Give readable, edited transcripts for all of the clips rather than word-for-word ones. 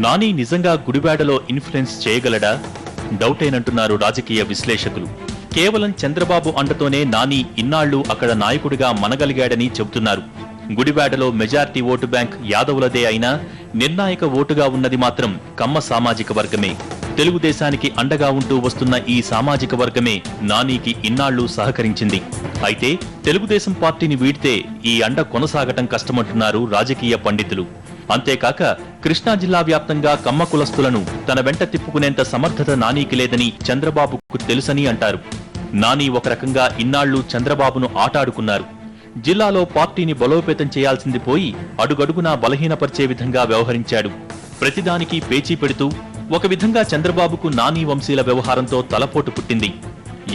నాని నిజంగా గుడివాడలో ఇన్ఫ్లుయెన్స్ చేయగలడా? డౌటేనంటున్నారు రాజకీయ విశ్లేషకులు. కేవలం చంద్రబాబు అండతోనే నాని ఇన్నాళ్లు అక్కడ నాయకుడిగా మనగలిగాడని చెబుతున్నారు. గుడివాడలో మెజార్టీ ఓటు బ్యాంక్ యాదవులదే అయినా నిర్ణాయక ఓటుగా ఉన్నది మాత్రం కమ్మ సామాజిక వర్గమే. తెలుగుదేశానికి అండగా ఉంటూ వస్తున్న ఈ సామాజిక వర్గమే నానికి ఇన్నాళ్లు సహకరించింది. అయితే తెలుగుదేశం పార్టీని వీడితే ఈ అండ కొనసాగటం కష్టమంటున్నారు రాజకీయ పండితులు. అంతేకాక కృష్ణా జిల్లా వ్యాప్తంగా కమ్మ కులస్తులను తన వెంట తిప్పుకునేంత సమర్థత నానికి లేదని చంద్రబాబుకు తెలుసని అంటారు. నాని ఒక రకంగా ఇన్నాళ్లు చంద్రబాబును ఆటాడుకున్నారు. జిల్లాలో పార్టీని బలోపేతం చేయాల్సింది పోయి అడుగడుగునా బలహీనపరిచే విధంగా వ్యవహరించాడు. ప్రతిదానికి పేచీ పెడుతూ ఒక విధంగా చంద్రబాబుకు నాని వంశీల వ్యవహారంతో తలపోటు పుట్టింది.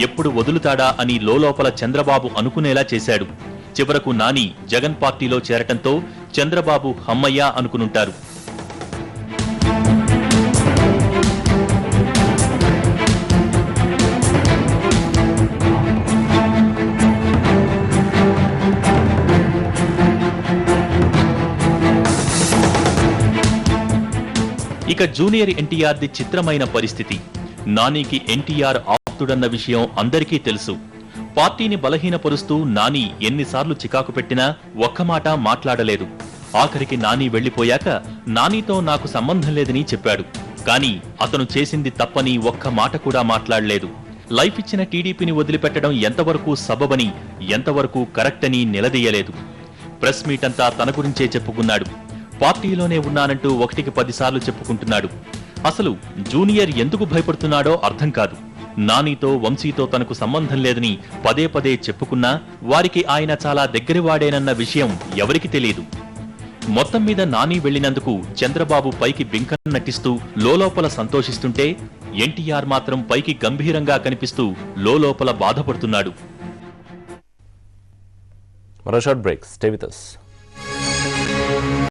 ఎప్పుడు వదులుతాడా అని లోలోపల చంద్రబాబు అనుకునేలా చేశాడు. చివరకు నాని జగన్ పార్టీలో చేరటంతో చంద్రబాబు హమ్మయ్యా అనుకునుంటారు. ఇక జూనియర్ ఎన్టీఆర్ది చిత్రమైన పరిస్థితి. నానికి ఎన్టీఆర్ ఆప్తుడన్న విషయం అందరికీ తెలుసు. పార్టీని బలహీనపరుస్తూ నాని ఎన్నిసార్లు చికాకు పెట్టినా ఒక్క మాట మాట్లాడలేదు. ఆఖరికి నాని వెళ్లిపోయాక నానితో నాకు సంబంధం లేదని చెప్పాడు. కానీ అతను చేసింది తప్పని ఒక్క మాట కూడా మాట్లాడలేదు. లైఫ్ ఇచ్చిన టీడీపీని వదిలిపెట్టడం ఎంతవరకు సబబని, ఎంతవరకు కరెక్ట్ అని నిలదీయలేదు. ప్రెస్ మీట్ అంతా తన గురించే చెప్పుకున్నాడు. పార్టీలోనే ఉన్నానంటూ 1కి 10 సార్లు చెప్పుకుంటున్నాడు. అసలు జూనియర్ ఎందుకు భయపడుతున్నాడో అర్థం కాదు. నానితో వంశీతో తనకు సంబంధం లేదని పదే పదే చెప్పుకున్నా వారికి ఆయన చాలా దగ్గరివాడేనన్న విషయం ఎవరికి తెలియదు. మొత్తం మీద నాని వెళ్లినందుకు చంద్రబాబు పైకి బింకం నటిస్తూ లోలోపల సంతోషిస్తుంటే ఎన్టీఆర్ మాత్రం పైకి గంభీరంగా కనిపిస్తూ లోలోపల బాధపడుతున్నాడు. మరో short break, stay with us.